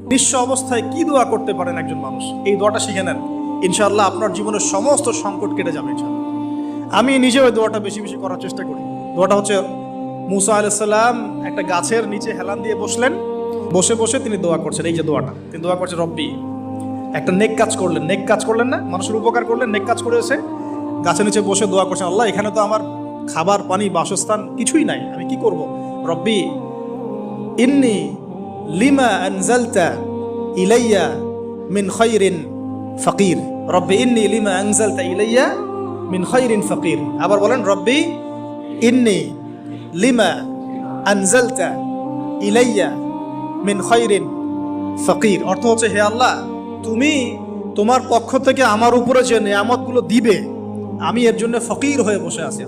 নিঃস্ব অবস্থায় কি দোয়া করতে পারেন একজন মানুষ, এই দোয়াটা শিখে নেন, ইনশাআল্লাহ আপনার জীবনের সমস্ত সংকট কেটে যাবে ইনশাআল্লাহ। আমি নিজেও এই দোয়াটা বেশি বেশি করার চেষ্টা করি। দোয়াটা হচ্ছে, মুসা আলাইহিস সালাম একটা গাছের নিচে হেলান দিয়ে বসলেন, বসে বসে তিনি দোয়া করছেন। এই যে দোয়াটা তিনি দোয়া করছেন, রব্বি, একটা নেক কাজ করলেন, নেক কাজ করলেন না, মানুষের উপকার করলেন, নেক কাজ করে এসে গাছের নিচে বসে দোয়া করছেন, আল্লাহ এখানে তো আমার খাবার পানি বাসস্থান কিছুই নাই, আমি কি করব? রব্বি ইন্নি লিমা আনজালতা ইলাইয়া মিন খায়রিন ফাকির। রব্বি ইন্নি লিমা আনজালতা ইলাইয়া মিন খায়রিন ফাকির। আবার বলেন, রব্বি ইন্নি লিমা আনজালতা ইলাইয়া মিন খায়রিন ফাকির। অর্থ হচ্ছে, হে আল্লাহ, তুমি তোমার পক্ষ থেকে আমার উপরে যে নেয়ামতগুলো দিবে, আমি এর জন্য ফকির হয়ে বসে আছি।